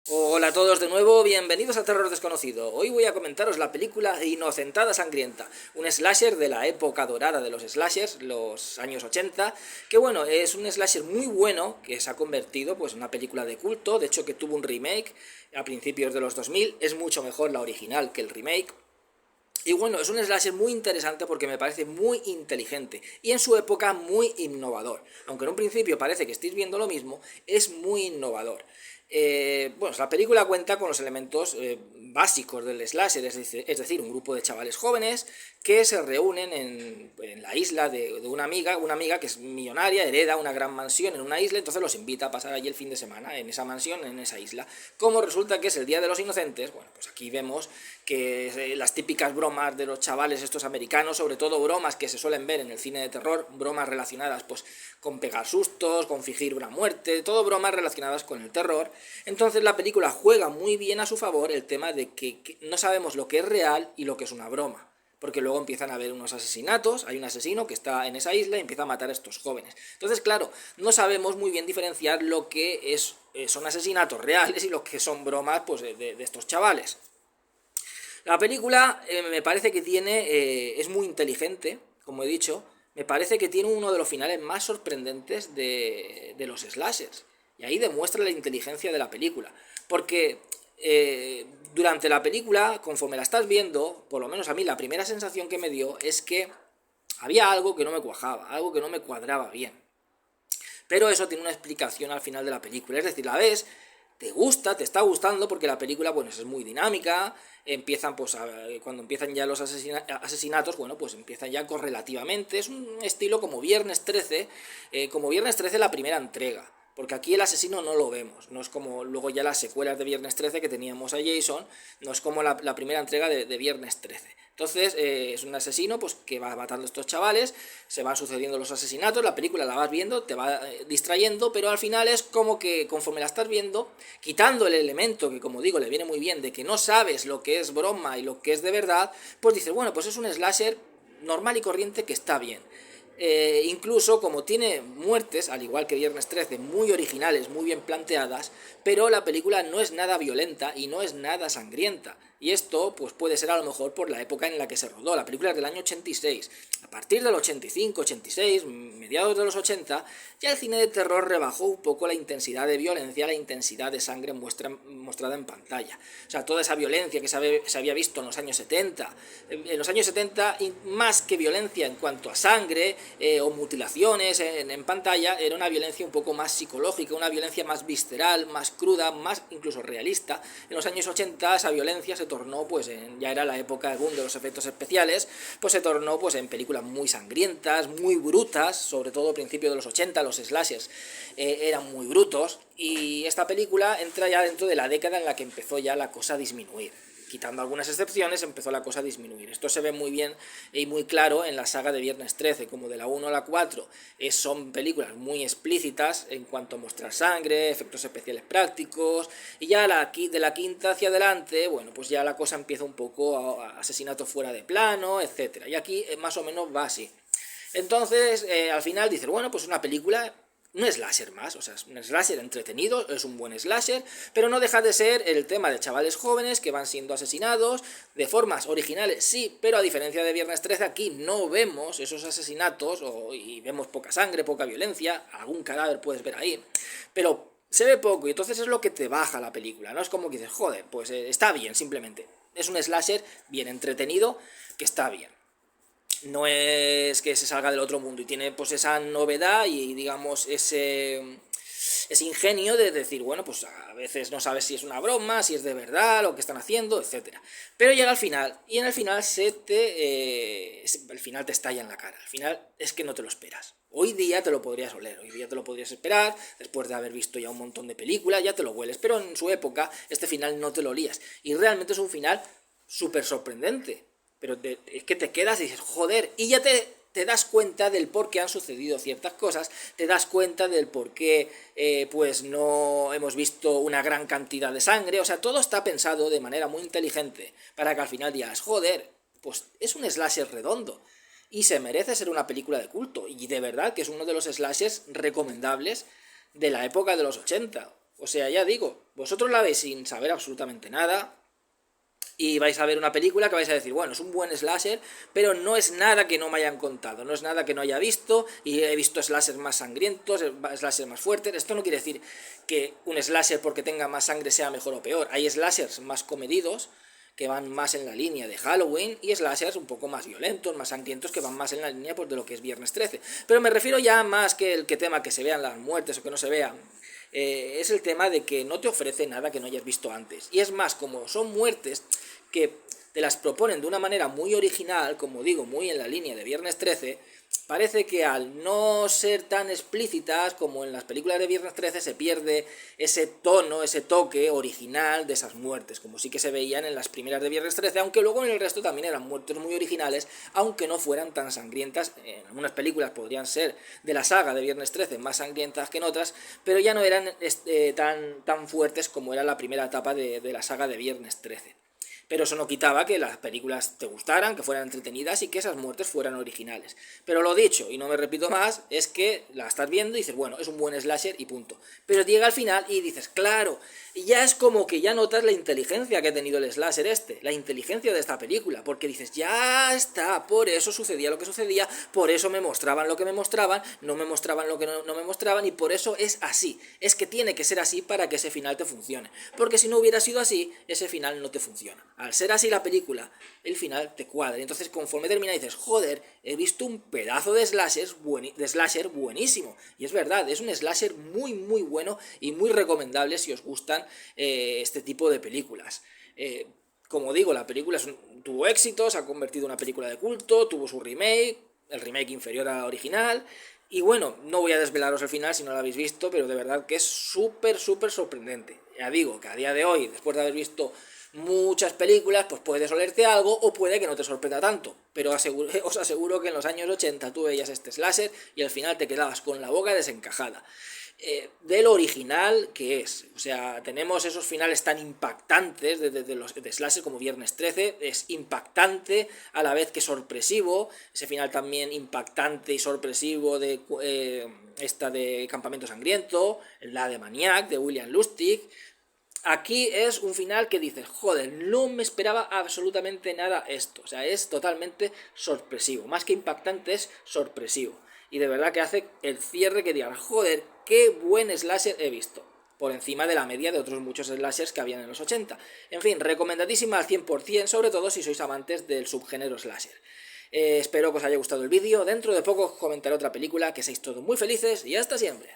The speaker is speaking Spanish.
Hola a todos de nuevo, bienvenidos a Terror Desconocido. Hoy voy a comentaros la película Inocentada Sangrienta, un slasher de la época dorada de los slashers, los años 80, que bueno, es un slasher muy bueno que se ha convertido pues en una película de culto, de hecho que tuvo un remake a principios de los 2000, es mucho mejor la original que el remake. Y bueno, es un slasher muy interesante porque me parece muy inteligente y en su época muy innovador. Aunque en un principio parece que estéis viendo lo mismo, es muy innovador. Bueno, la película cuenta con los elementos básicos del slasher, es decir, un grupo de chavales jóvenes que se reúnen en la isla de una amiga que es millonaria, hereda una gran mansión en una isla, entonces los invita a pasar allí el fin de semana en esa mansión, en esa isla. Como resulta que es el Día de los Inocentes, bueno, pues aquí vemos que las típicas bromas de los chavales estos americanos, sobre todo bromas que se suelen ver en el cine de terror, bromas relacionadas pues con pegar sustos, con fingir una muerte, todo bromas relacionadas con el terror. Entonces la película juega muy bien a su favor el tema de que no sabemos lo que es real y lo que es una broma, porque luego empiezan a haber unos asesinatos, hay un asesino que está en esa isla y empieza a matar a estos jóvenes. Entonces, claro, no sabemos muy bien diferenciar lo que son asesinatos reales y lo que son bromas pues, de estos chavales. La película me parece que es muy inteligente, como he dicho, me parece que tiene uno de los finales más sorprendentes de los slashers. Y ahí demuestra la inteligencia de la película. Porque durante la película, conforme la estás viendo, por lo menos a mí la primera sensación que me dio es que había algo que no me cuajaba, algo que no me cuadraba bien. Pero eso tiene una explicación al final de la película. Es decir, la ves, te gusta, te está gustando porque la película, bueno, es muy dinámica, empiezan pues cuando empiezan ya los asesinatos, bueno, pues empiezan ya correlativamente, es un estilo como Viernes 13, como Viernes 13 la primera entrega. Porque aquí el asesino no lo vemos, no es como luego ya las secuelas de Viernes 13 que teníamos a Jason, no es como la primera entrega de Viernes 13. Entonces es un asesino pues que va matando a estos chavales, se van sucediendo los asesinatos, la película la vas viendo, te va distrayendo, pero al final es como que conforme la estás viendo, quitando el elemento que como digo le viene muy bien de que no sabes lo que es broma y lo que es de verdad, pues dices, bueno, pues es un slasher normal y corriente que está bien. Incluso como tiene muertes, al igual que Viernes 13, muy originales, muy bien planteadas, pero la película no es nada violenta y no es nada sangrienta. Y esto pues puede ser a lo mejor por la época en la que se rodó. La película es del año 86. A partir del 85, 86, mediados de los 80, ya el cine de terror rebajó un poco la intensidad de violencia, la intensidad de sangre mostrada en pantalla. O sea, toda esa violencia que se había visto en los años 70. En los años 70, más que violencia en cuanto a sangre o mutilaciones en pantalla, era una violencia un poco más psicológica, una violencia más visceral, más cruda, más incluso realista. En los años 80 esa violencia se tornó, pues ya era la época del boom de los efectos especiales, pues se tornó pues en películas muy sangrientas, muy brutas, sobre todo a principios de los 80 los slashers eran muy brutos, y esta película entra ya dentro de la década en la que empezó ya la cosa a disminuir. Quitando algunas excepciones, empezó la cosa a disminuir. Esto se ve muy bien y muy claro en la saga de Viernes 13, como de la 1 a la 4. Son películas muy explícitas en cuanto a mostrar sangre, efectos especiales prácticos, y ya de la quinta hacia adelante, bueno, pues ya la cosa empieza un poco a asesinato fuera de plano, etcétera. Y aquí más o menos va así. Entonces, al final dices, bueno, pues una película, un slasher más, o sea, es un slasher entretenido, es un buen slasher, pero no deja de ser el tema de chavales jóvenes que van siendo asesinados de formas originales, sí, pero a diferencia de Viernes 13 aquí no vemos esos asesinatos y vemos poca sangre, poca violencia, algún cadáver puedes ver ahí, pero se ve poco y entonces es lo que te baja la película, ¿no? Es como que dices, joder, pues está bien, simplemente. Es un slasher bien entretenido que está bien, no es que se salga del otro mundo y tiene pues esa novedad y digamos ese ingenio de decir, bueno, pues a veces no sabes si es una broma, si es de verdad, lo que están haciendo, etcétera. Pero llega al final y en el final el final te estalla en la cara. Al final es que no te lo esperas. Hoy día te lo podrías oler, hoy día te lo podrías esperar, después de haber visto ya un montón de películas, ya te lo hueles, pero en su época este final no te lo olías. Y realmente es un final súper sorprendente, pero es que te quedas y dices, joder, y ya te das cuenta del por qué han sucedido ciertas cosas, te das cuenta del por qué pues no hemos visto una gran cantidad de sangre, o sea, todo está pensado de manera muy inteligente para que al final digas, joder, pues es un slasher redondo y se merece ser una película de culto, y de verdad que es uno de los slashers recomendables de la época de los 80. O sea, ya digo, vosotros la veis sin saber absolutamente nada, y vais a ver una película que vais a decir, bueno, es un buen slasher, pero no es nada que no me hayan contado, no es nada que no haya visto, y he visto slashers más sangrientos, slashers más fuertes. Esto no quiere decir que un slasher porque tenga más sangre sea mejor o peor. Hay slashers más comedidos, que van más en la línea de Halloween, y slashers un poco más violentos, más sangrientos, que van más en la línea pues, de lo que es Viernes 13. Pero me refiero ya más que el tema que se vean las muertes o que no se vean, es el tema de que no te ofrece nada que no hayas visto antes. Y es más, como son muertes que te las proponen de una manera muy original, como digo, muy en la línea de Viernes 13, parece que al no ser tan explícitas como en las películas de Viernes 13 se pierde ese tono, ese toque original de esas muertes, como sí que se veían en las primeras de Viernes 13, aunque luego en el resto también eran muertes muy originales, aunque no fueran tan sangrientas. En algunas películas podrían ser de la saga de Viernes 13 más sangrientas que en otras, pero ya no eran tan fuertes como era la primera etapa de la saga de Viernes 13. Pero eso no quitaba que las películas te gustaran, que fueran entretenidas y que esas muertes fueran originales. Pero lo dicho, y no me repito más, es que la estás viendo y dices, bueno, es un buen slasher y punto. Pero llega al final y dices, claro, y ya es como que ya notas la inteligencia que ha tenido el slasher la inteligencia de esta película, porque dices, ya está, por eso sucedía lo que sucedía, por eso me mostraban lo que me mostraban, no me mostraban lo que no me mostraban, y por eso es así. Es que tiene que ser así para que ese final te funcione. Porque si no hubiera sido así, ese final no te funciona. Al ser así la película, el final te cuadra. Entonces, conforme termina, dices, joder, he visto un pedazo de slasher buenísimo. Y es verdad, es un slasher muy, muy bueno y muy recomendable si os gustan este tipo de películas. Como digo, la película tuvo éxito, se ha convertido en una película de culto, tuvo su remake, el remake inferior al original. Y bueno, no voy a desvelaros el final si no lo habéis visto, pero de verdad que es súper, súper sorprendente. Ya digo que a día de hoy, después de haber visto muchas películas, pues puede olerte algo o puede que no te sorprenda tanto. Pero os aseguro que en los años 80 tú veías este slasher y al final te quedabas con la boca desencajada. De lo original que es. O sea, tenemos esos finales tan impactantes de los de slasher como Viernes 13, es impactante a la vez que sorpresivo, ese final también impactante y sorpresivo de esta de Campamento Sangriento, la de Maniac, de William Lustig. Aquí es un final que dices, joder, no me esperaba absolutamente nada esto. O sea, es totalmente sorpresivo. Más que impactante, es sorpresivo. Y de verdad que hace el cierre que digan, joder, qué buen slasher he visto. Por encima de la media de otros muchos slashers que habían en los 80. En fin, recomendadísima al 100%, sobre todo si sois amantes del subgénero slasher. Espero que os haya gustado el vídeo. Dentro de poco os comentaré otra película, que seáis todos muy felices y hasta siempre.